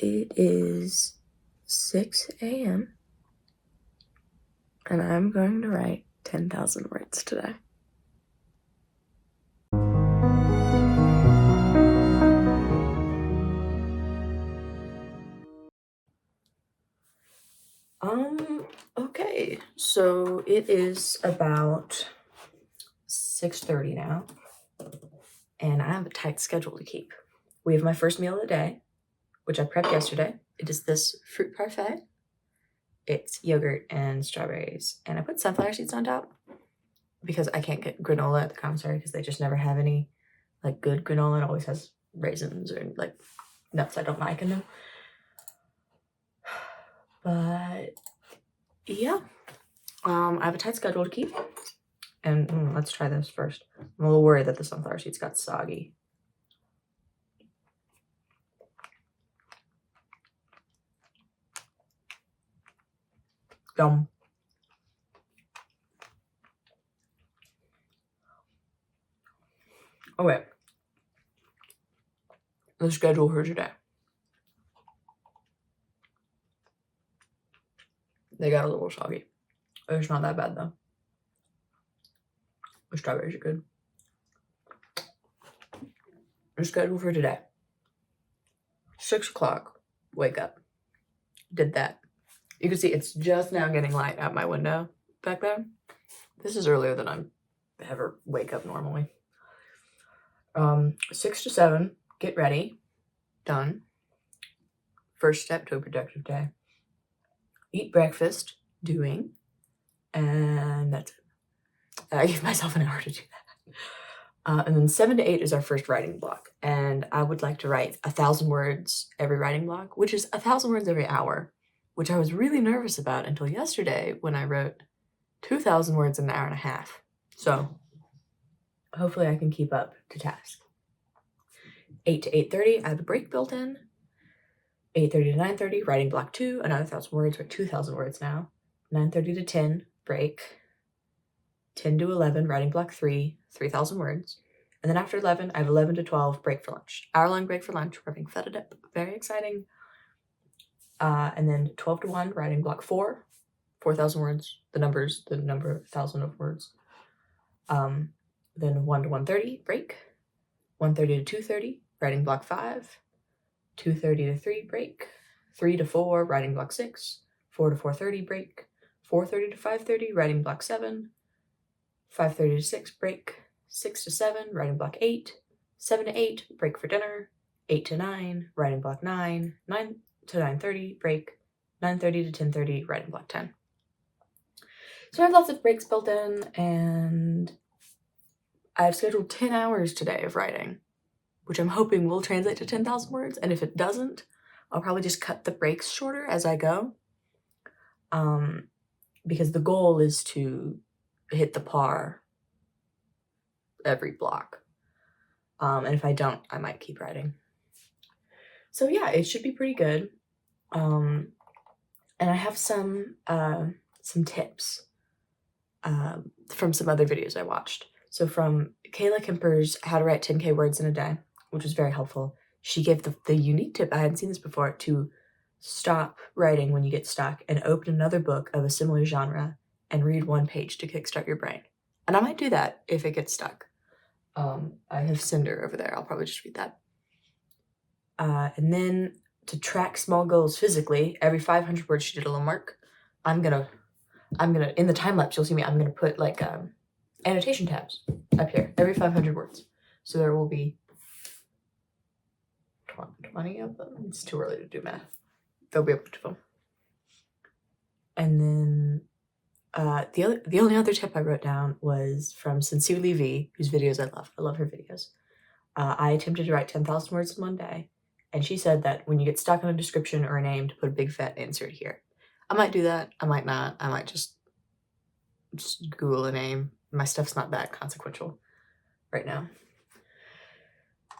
It is 6 a.m. and I'm going to write 10,000 words today. Okay, so it is about 6:30 now, and I have a tight schedule to keep. We have my first meal of the day, which I prepped yesterday. It is this fruit parfait. It's yogurt and strawberries, and I put sunflower seeds on top because I can't get granola at the commissary because they just never have any like good granola. It always has raisins or like nuts I don't like in them. But yeah, I have a tight schedule to keep. And let's try this first. I'm a little worried that the sunflower seeds got soggy. Yum. Okay. The schedule for today. They got a little soggy. It's not that bad though. The strawberries are good. The schedule for today. 6 o'clock. Wake up. Did that. You can see it's just now getting light out my window back there. This is earlier than I ever wake up normally. 6 to 7, get ready. Done. First step to a productive day. Eat breakfast. Doing. And that's it. I give myself an hour to do that. And then 7 to 8 is our first writing block. And I would like to write 1,000 words every writing block, which is 1,000 words every hour, which I was really nervous about until yesterday when I wrote 2,000 words in an hour and a half. So hopefully I can keep up to task. 8 to 8:30, I have a break built in. 8:30 to 9:30, writing block 2, another 1,000 words, or 2,000 words now. 9:30 to 10, break. 10 to 11, writing block 3, 3,000 words. And then after 11, I have 11 to 12, break for lunch. Hour-long break for lunch, we're having feta dip, very exciting. And then 12 to 1, writing block 4, 4,000 words, the number 1,000 of words. Then 1 to 1:30, break. 1:30 to 2:30, writing block 5. 2:30 to 3, break. 3 to 4, writing block 6. 4 to 4:30, break. 4:30 to 5:30, writing block 7. 5:30 to 6, break. 6 to 7, writing block 8. 7 to 8, break for dinner. 8 to 9, writing block 9. 9 to 9:30, break. 9:30 to 10:30, writing block 10. So I have lots of breaks built in, and I've scheduled 10 hours today of writing, which I'm hoping will translate to 10,000 words. And if it doesn't, I'll probably just cut the breaks shorter as I go. Because the goal is to hit the par every block. And if I don't, I might keep writing. So yeah, it should be pretty good. And I have some tips from some other videos I watched. So from Kayla Kemper's How to Write 10K Words in a Day, which was very helpful. She gave the unique tip, I hadn't seen this before, to stop writing when you get stuck and open another book of a similar genre and read one page to kickstart your brain. And I might do that if it gets stuck. I have Cinder over there. I'll probably just read that. And then to track small goals physically, every 500 words she did a little mark. I'm gonna in the time lapse you'll see me. I'm gonna put like annotation tabs up here every 500 words. So there will be 20 of them. It's too early to do math. There'll be a bunch of them. And then the only other tip I wrote down was from Sincerely V, whose videos I love. I love her videos. I attempted to write 10,000 words in one day, and she said that when you get stuck on a description or a name, to put a big fat insert here. I might do that. I might not. I might just Google a name. My stuff's not that consequential right now.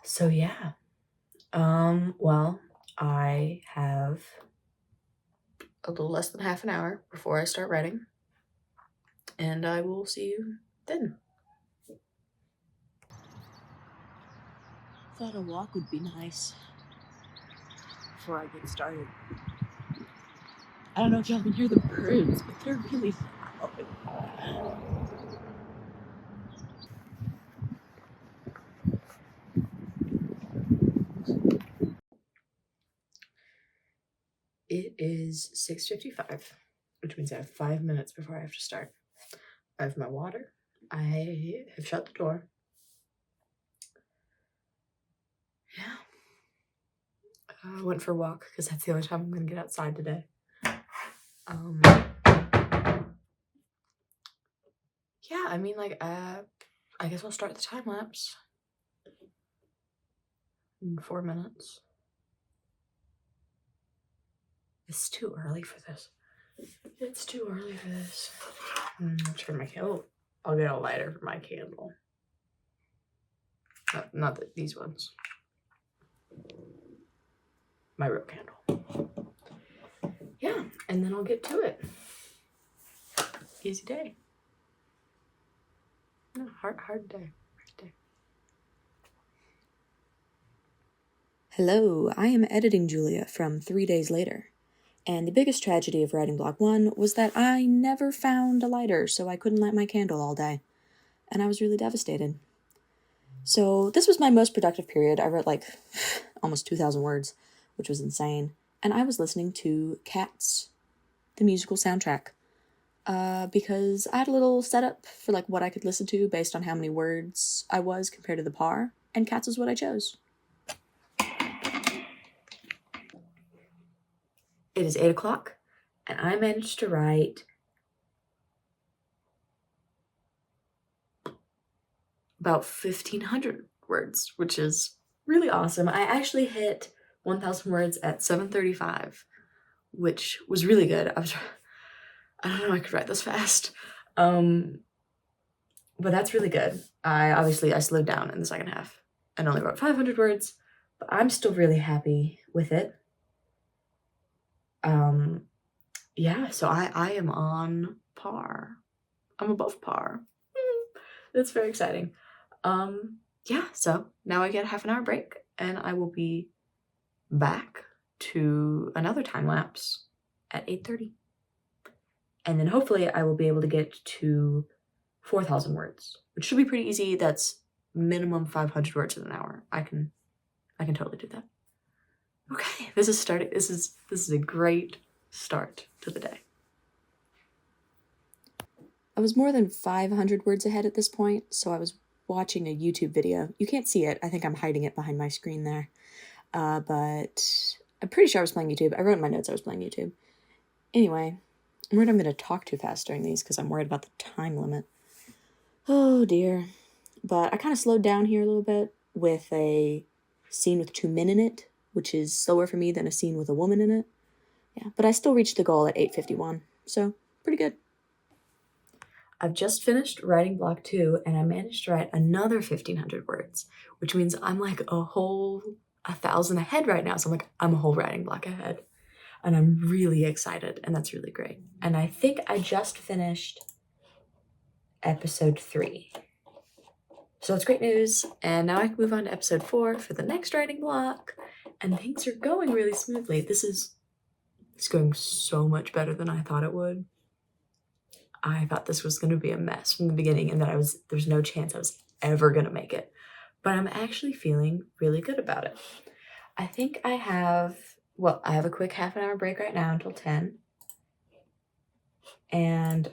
So yeah. Well, I have a little less than half an hour before I start writing, and I will see you then. Thought a walk would be nice. before I get started. I don't know if y'all can hear the birds, but they're really loud. It is 6:55, which means I have 5 minutes before I have to start. I have my water. I have shut the door. Yeah. I went for a walk because that's the only time I'm going to get outside today. Yeah, I mean, like, I guess I'll start the time lapse in 4 minutes. It's too early for this. It's too early for this. Turn my candle. I'll get a lighter for my candle. Not these ones. My real candle. Yeah, and then I'll get to it. Easy day. No, hard day. Hello, I am editing Julia from 3 days later. And the biggest tragedy of writing block 1 was that I never found a lighter, so I couldn't light my candle all day. And I was really devastated. So this was my most productive period. I wrote like almost 2,000 words, which was insane. And I was listening to Cats, the musical soundtrack, because I had a little setup for like what I could listen to based on how many words I was compared to the par, and Cats was what I chose. It is 8 o'clock, and I managed to write about 1,500 words, which is really awesome. I actually hit 1,000 words at 7:35, which was really good. I don't know I could write this fast. But that's really good. I slowed down in the second half and only wrote 500 words, but I'm still really happy with it. Yeah, so I am on par. I'm above par. That's very exciting. Yeah, so now I get a half an hour break and I will be back to another time lapse at 8:30. And then hopefully I will be able to get to 4,000 words, which should be pretty easy. That's minimum 500 words in an hour. I can totally do that. Okay, this is a great start to the day. I was more than 500 words ahead at this point, so I was watching a YouTube video. You can't see it. I think I'm hiding it behind my screen there. But I'm pretty sure I was playing YouTube. I wrote in my notes I was playing YouTube. Anyway, I'm worried I'm going to talk too fast during these because I'm worried about the time limit. Oh, dear. But I kind of slowed down here a little bit with a scene with 2 men in it, which is slower for me than a scene with a woman in it. Yeah, but I still reached the goal at 8:51, so pretty good. I've just finished writing block 2 and I managed to write another 1,500 words, which means I'm like a whole 1,000 ahead right now. So I'm a whole writing block ahead and I'm really excited and that's really great. And I think I just finished episode 3. So it's great news. And now I can move on to episode 4 for the next writing block. And things are going really smoothly. It's going so much better than I thought it would. I thought this was going to be a mess from the beginning and that there's no chance I was ever going to make it. But I'm actually feeling really good about it. I think I have a quick half an hour break right now until 10. And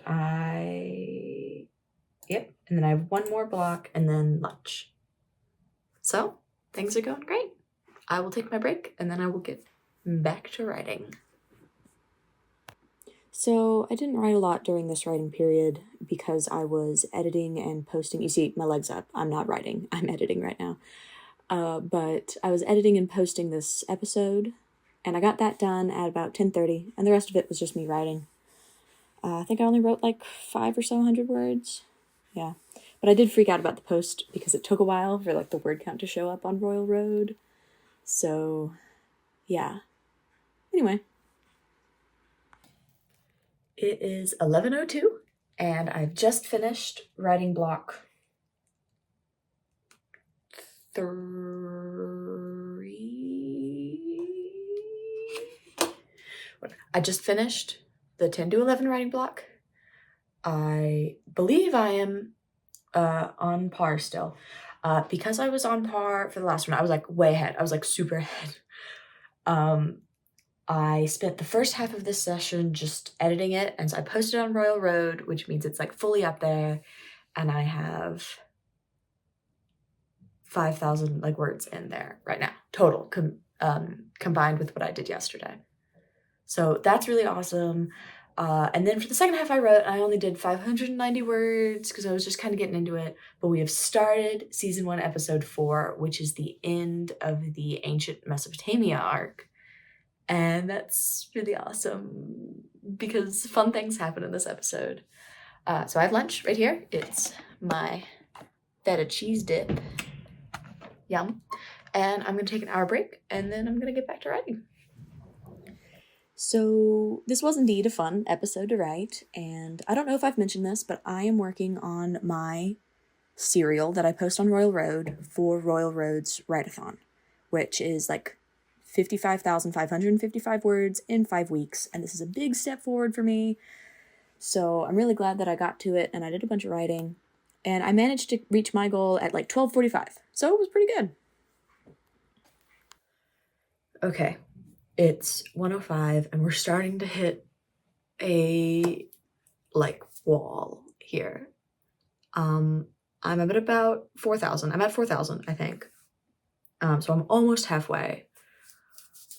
and then I have one more block and then lunch. So things are going great. I will take my break and then I will get back to writing. So I didn't write a lot during this writing period because I was editing and posting. You see, my leg's up. I'm not writing. I'm editing right now. But I was editing and posting this episode, and I got that done at about 10:30, and the rest of it was just me writing. I think I only wrote like 500 or so words. Yeah. But I did freak out about the post because it took a while for like the word count to show up on Royal Road. So, yeah. Anyway. It is 11:02 and I've just finished writing block 3. I just finished the 10 to 11 writing block. I believe I am on par still. Because I was on par for the last one, I was like way ahead. I was like super ahead. I spent the first half of this session just editing it, and so I posted it on Royal Road, which means it's like fully up there, and I have 5,000 like words in there right now, total, combined with what I did yesterday. So that's really awesome. And then for the second half I only did 590 words because I was just kind of getting into it. But we have started season 1, episode 4, which is the end of the ancient Mesopotamia arc. And that's really awesome because fun things happen in this episode. So I have lunch right here. It's my feta cheese dip. Yum. And I'm going to take an hour break and then I'm going to get back to writing. So this was indeed a fun episode to write, and I don't know if I've mentioned this, but I am working on my serial that I post on Royal Road for Royal Road's Writathon, which is like 55,555 words in 5 weeks, and this is a big step forward for me. So I'm really glad that I got to it, and I did a bunch of writing, and I managed to reach my goal at like 12:45, so it was pretty good. Okay, it's 1:05 and we're starting to hit a like wall here. I'm at about 4,000. I'm at 4,000, I think. So I'm almost halfway.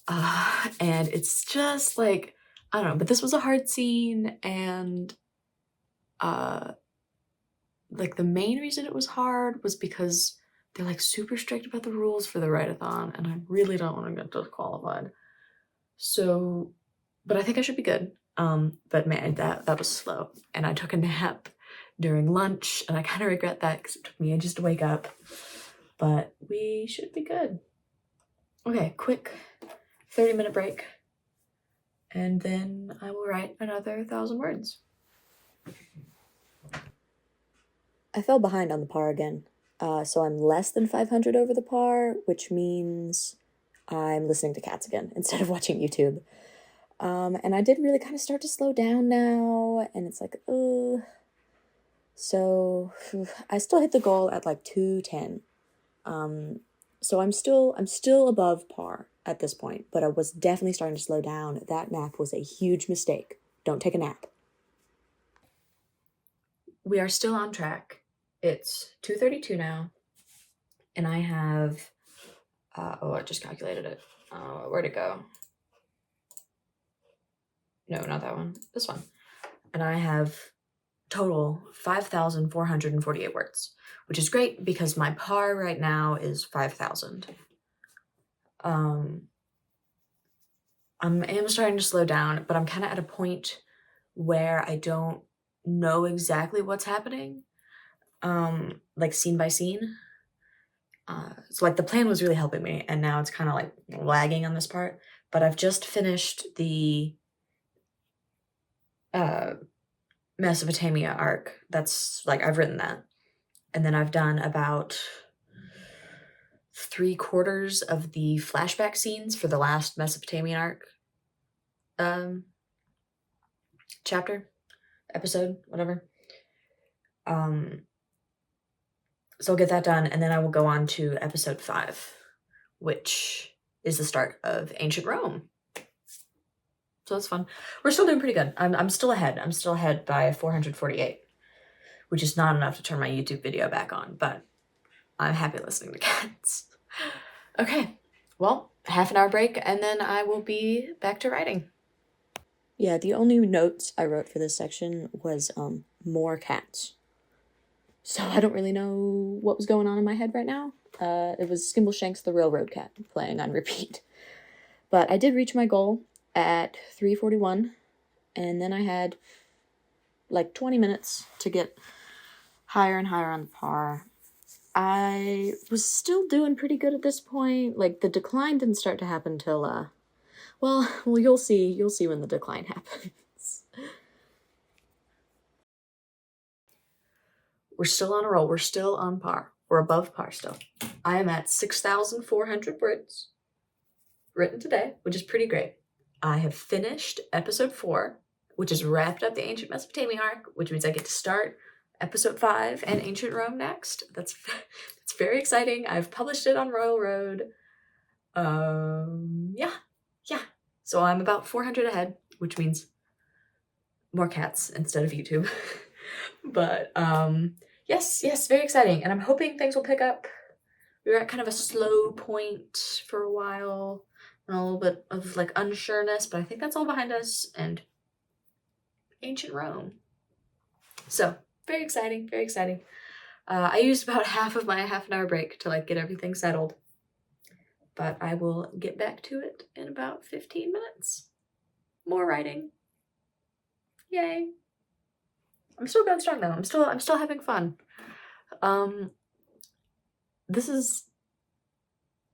And it's just like, I don't know, but this was a hard scene, and like the main reason it was hard was because they're like super strict about the rules for the write-a-thon, and I really don't want to get disqualified. So, but I think I should be good. But man, that was slow, and I took a nap during lunch, and I kind of regret that because it took me ages to wake up. But we should be good. Okay, quick 30-minute break, and then I will write another 1,000 words. I fell behind on the par again, so I'm less than 500 over the par, which means I'm listening to cats again instead of watching YouTube. And I did really kind of start to slow down now, and it's like, ugh. So I still hit the goal at like 210. So I'm still above par at this point, but I was definitely starting to slow down. That nap was a huge mistake. Don't take a nap. We are still on track. It's 2:32 now, and I have, I just calculated it. Where'd it go? No, not that one. This one. And I have total 5,448 words, which is great because my par right now is 5,000. I am starting to slow down, but I'm kind of at a point where I don't know exactly what's happening, like scene by scene. So like the plan was really helping me, and now it's kind of like lagging on this part. But I've just finished the Mesopotamia arc. That's like, I've written that. And then I've done about 3/4 of the flashback scenes for the last Mesopotamian arc chapter, episode, whatever. So I'll get that done, and then I will go on to episode 5, which is the start of ancient Rome. So that's fun. We're still doing pretty good. I'm still ahead. I'm still ahead by 448, which is not enough to turn my YouTube video back on, but I'm happy listening to cats. Okay, well, half an hour break, and then I will be back to writing. Yeah, the only notes I wrote for this section was more cats. So I don't really know what was going on in my head right now. It was Skimbleshanks the Railroad Cat playing on repeat. But I did reach my goal at 3:41, and then I had like 20 minutes to get higher and higher on the par. I was still doing pretty good at this point. Like, the decline didn't start to happen till, well, you'll see. You'll see when the decline happens. We're still on a roll. We're still on par. We're above par still. I am at 6,400 words written today, which is pretty great. I have finished episode 4, which has wrapped up the ancient Mesopotamia arc, which means I get to start episode 5 and ancient Rome next. That's very exciting. I've published it on Royal Road. Yeah. So I'm about 400 ahead, which means more cats instead of YouTube. But yes, very exciting. And I'm hoping things will pick up. We were at kind of a slow point for a while, and a little bit of like unsureness, but I think that's all behind us, and ancient Rome. So very exciting, very exciting. I used about half of my half-an-hour break to like get everything settled, but I will get back to it in about 15 minutes. More writing. Yay. I'm still going strong though. I'm still having fun. This is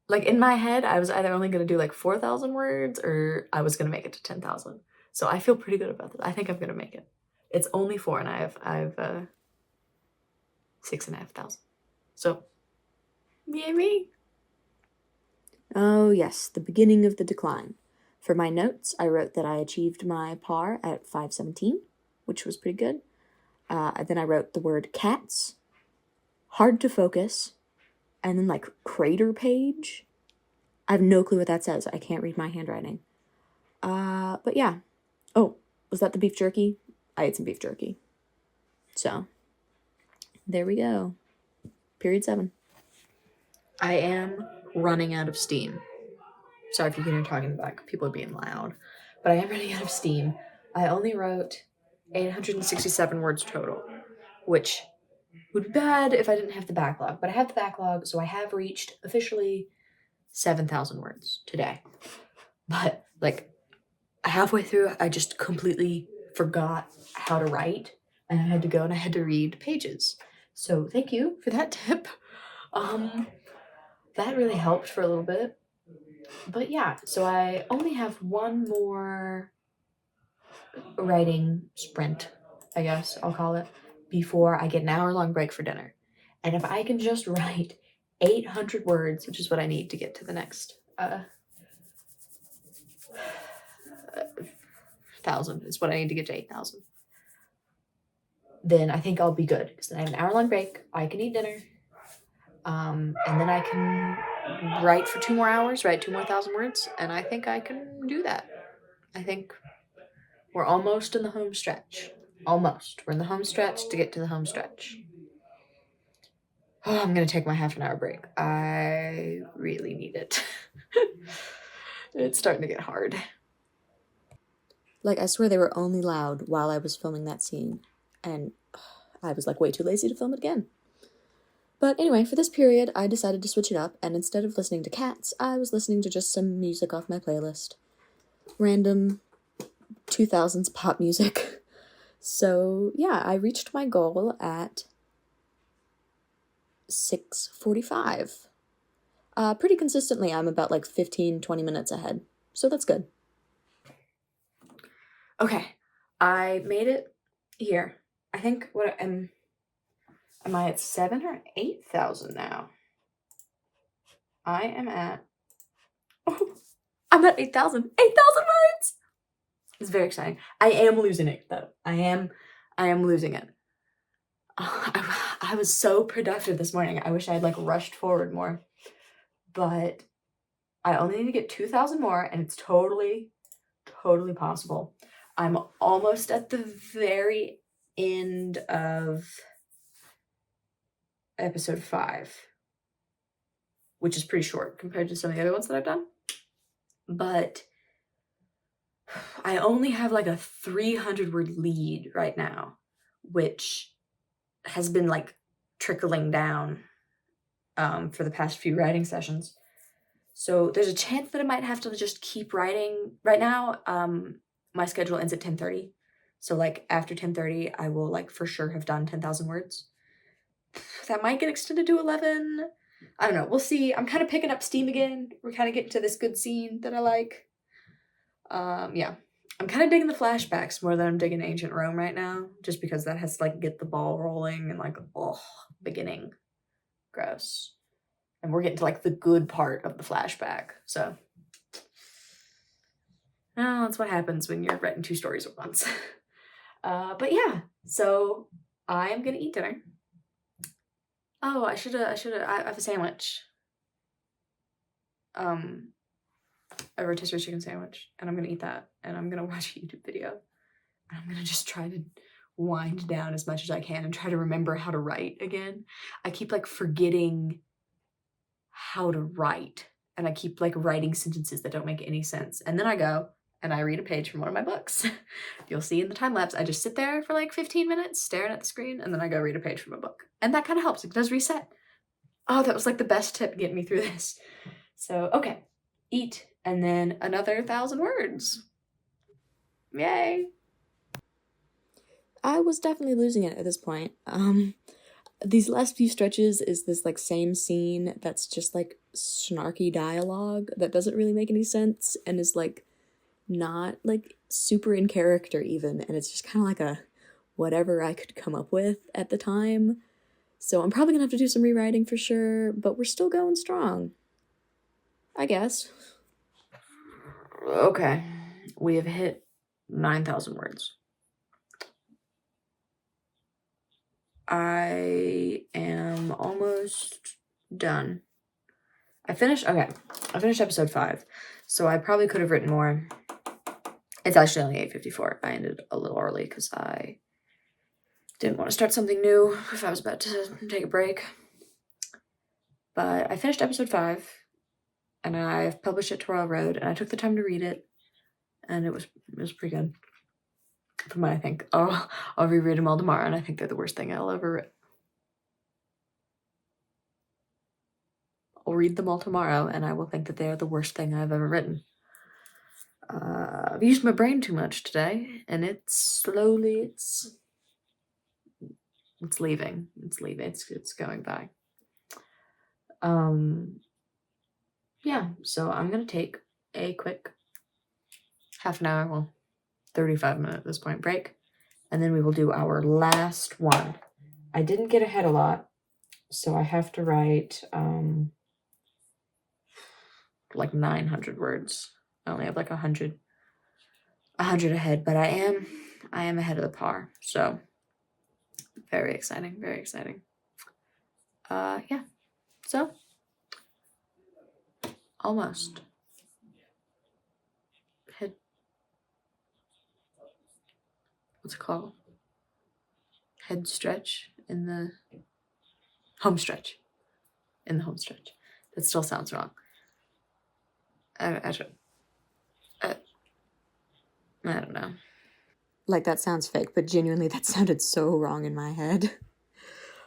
like in my head, I was either only gonna do like 4,000 words or I was gonna make it to 10,000. So I feel pretty good about this. I think I'm gonna make it. It's only 4 and I have 6,500. So yay me. Oh yes, the beginning of the decline. For my notes, I wrote that I achieved my par at 517, which was pretty good. Then I wrote the word cats, hard to focus, and then like crater page. I have no clue what that says. I can't read my handwriting. But yeah. Oh, was that the beef jerky? I ate some beef jerky. So, there we go. Period 7. I am running out of steam. Sorry if you can hear talking back. People are being loud. But I am running out of steam. I only wrote 867 words total, which would be bad if I didn't have the backlog. But I have the backlog, so I have reached officially 7,000 words today. But like halfway through, I just completely forgot how to write, and I had to go and I had to read pages. So thank you for that tip. That really helped for a little bit. But yeah, so I only have one more writing sprint, I guess I'll call it, before I get an hour-long break for dinner. And if I can just write 800 words, which is what I need to get to the next 1,000 is what I need to get to 8,000. Then I think I'll be good because then I have an hour-long break. I can eat dinner, and then I can write for 2 more hours, write 2 more 1,000 words, and I think I can do that. I think we're almost in the home stretch. Almost. We're in the home stretch to get to the home stretch. Oh, I'm gonna take my half-an-hour break. I really need it. It's starting to get hard. Like, I swear they were only loud while I was filming that scene, and I was like way too lazy to film it again. But anyway, for this period, I decided to switch it up, and instead of listening to cats, I was listening to just some music off my playlist. Random 2000s pop music. So yeah, I reached my goal at 6:45. Pretty consistently, I'm about like 15-20 minutes ahead, so that's good. Okay, I made it here. I think am I at 7 or 8,000 now? I am at I'm at 8,000. 8,000 words. It's very exciting. I am losing it though. I am losing it. I was so productive this morning. I wish I had like rushed forward more. But I only need to get 2,000 more and it's totally possible. I'm almost at the very end of episode 5, which is pretty short compared to some of the other ones that I've done. But I only have like a 300 word lead right now, which has been like trickling down for the past few writing sessions. So there's a chance that I might have to just keep writing. Right now, my schedule ends at 10:30. So like after 10:30, I will like for sure have done 10,000 words. That might get extended to 11. I don't know. We'll see. I'm kind of picking up steam again. We're kind of getting to this good scene that I like. Yeah. I'm kind of digging the flashbacks more than I'm digging ancient Rome right now, just because that has to like get the ball rolling and like, oh, beginning. Gross. And we're getting to like the good part of the flashback. So Well, that's what happens when you're writing 2 stories at once. But yeah, so I'm gonna eat dinner. Oh, I have a sandwich. A rotisserie chicken sandwich, and I'm gonna eat that, and I'm gonna watch a YouTube video, and I'm gonna just try to wind down as much as I can and try to remember how to write again. I keep like forgetting how to write, and I keep like writing sentences that don't make any sense, and then I go and I read a page from one of my books. You'll see in the time lapse, I just sit there for like 15 minutes staring at the screen, and then I go read a page from a book, and that kind of helps. It does reset. Oh, that was like the best tip getting me through this. So okay, eat, and then another 1,000 words. Yay. I was definitely losing it at this point. These last few stretches is this like same scene that's just like snarky dialogue that doesn't really make any sense and is like not like super in character even, and it's just kind of like a whatever I could come up with at the time. So I'm probably gonna have to do some rewriting for sure, but we're still going strong, I guess. Okay, we have hit 9,000 words. I am almost done. I finished episode 5, so I probably could have written more. It's actually only 8:54. I ended a little early because I didn't want to start something new if I was about to take a break. But I finished episode 5, and I've published it to Royal Road, and I took the time to read it, and it was pretty good. From what I think. I'll reread them all tomorrow, and I think they're the worst thing I'll ever read. I'll read them all tomorrow, and I will think that they are the worst thing I've ever written. I've used my brain too much today, and it's leaving. It's leaving. It's going by. Yeah, so I'm gonna take a quick half an hour, well, 35-minute at this point break, and then we will do our last one. I didn't get ahead a lot, so I have to write like 900 words. I only have like 100 ahead, but I am ahead of the par, so very exciting, very exciting. Yeah, so almost head, what's it called? Head stretch in the home stretch. In the home stretch. That still sounds wrong. I don't know. Like, that sounds fake, but genuinely that sounded so wrong in my head.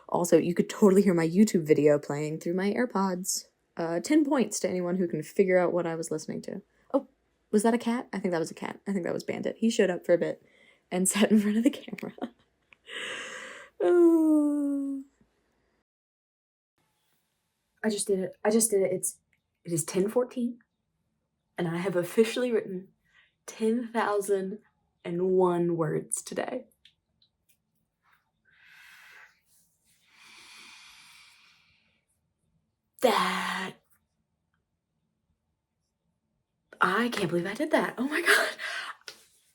Also, you could totally hear my YouTube video playing through my AirPods. 10 points to anyone who can figure out what I was listening to. Oh, was that a cat? I think that was a cat. I think that was Bandit. He showed up for a bit and sat in front of the camera. Oh. I just did it. It is 10:14, and I have officially written 10,001 words today. That, I can't believe I did that. Oh my god.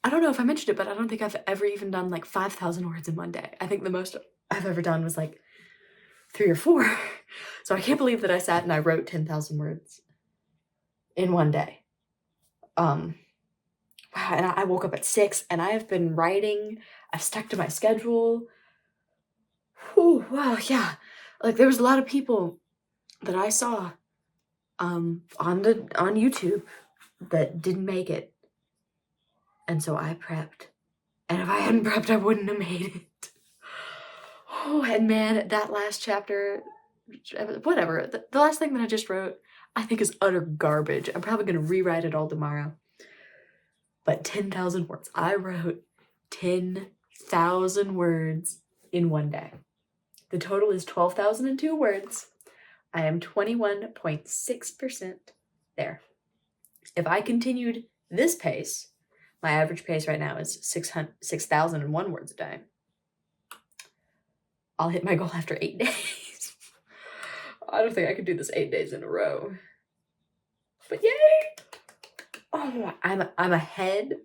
I don't know if I mentioned it, but I don't think I've ever even done like 5,000 words in one day. I think the most I've ever done was like 3 or 4. So I can't believe that I sat and I wrote 10,000 words in one day. Wow, and I woke up at 6, and I have been writing. I've stuck to my schedule. Whew, wow, yeah. Like, there was a lot of people that I saw on YouTube that didn't make it. And so I prepped. And if I hadn't prepped, I wouldn't have made it. Oh, and man, that last chapter, whatever, the last thing that I just wrote, I think is utter garbage. I'm probably going to rewrite it all tomorrow. But 10,000 words. I wrote 10,000 words in one day. The total is 12,002 words. I am 21.6% there. If I continued this pace, my average pace right now is 6,001 words a day. I'll hit my goal after 8 days. I don't think I could do this 8 days in a row. But yay! Oh, I'm ahead.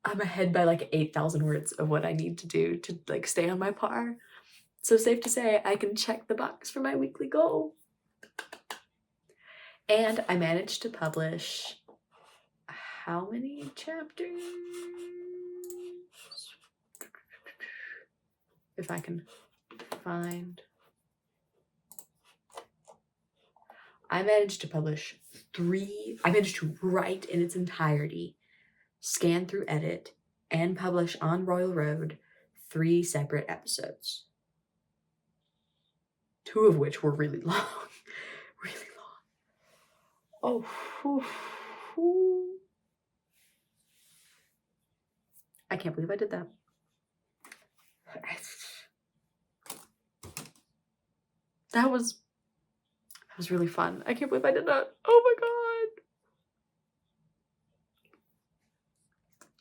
I'm ahead by like 8,000 words of what I need to do to like stay on my par. So safe to say I can check the box for my weekly goal. And I managed to publish how many chapters? If I can find. I managed to publish 3. I managed to write in its entirety, scan through edit, and publish on Royal Road 3 separate episodes. 2 of which were really long. Really long. Oh, whew, whew. I can't believe I did that. That was really fun. I can't believe I did that. Oh my god.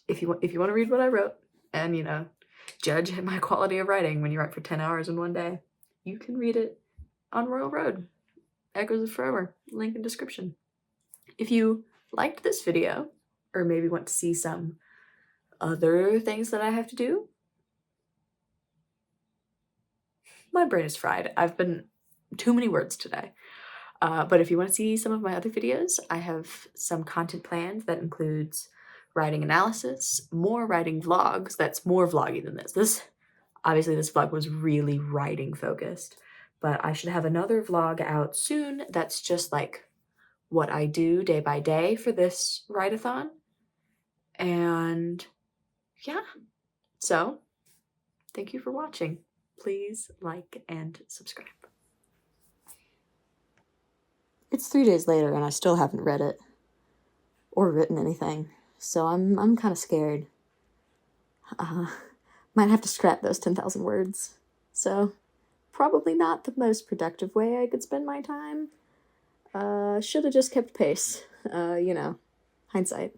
If you want to read what I wrote and, you know, judge my quality of writing when you write for 10 hours in one day, you can read it on Royal Road. Echoes of Forever. Link in description. If you liked this video, or maybe want to see some other things that I have to do, my brain is fried. I've been too many words today. But if you want to see some of my other videos, I have some content planned that includes writing analysis, more writing vlogs. That's more vloggy than this. Obviously this vlog was really writing focused, but I should have another vlog out soon that's just like what I do day by day for this write-a-thon. And yeah, so thank you for watching. Please like and subscribe. It's 3 days later and I still haven't read it or written anything, so I'm kind of scared. Might have to scrap those 10,000 words. So probably not the most productive way I could spend my time. Should have just kept pace. You know, hindsight.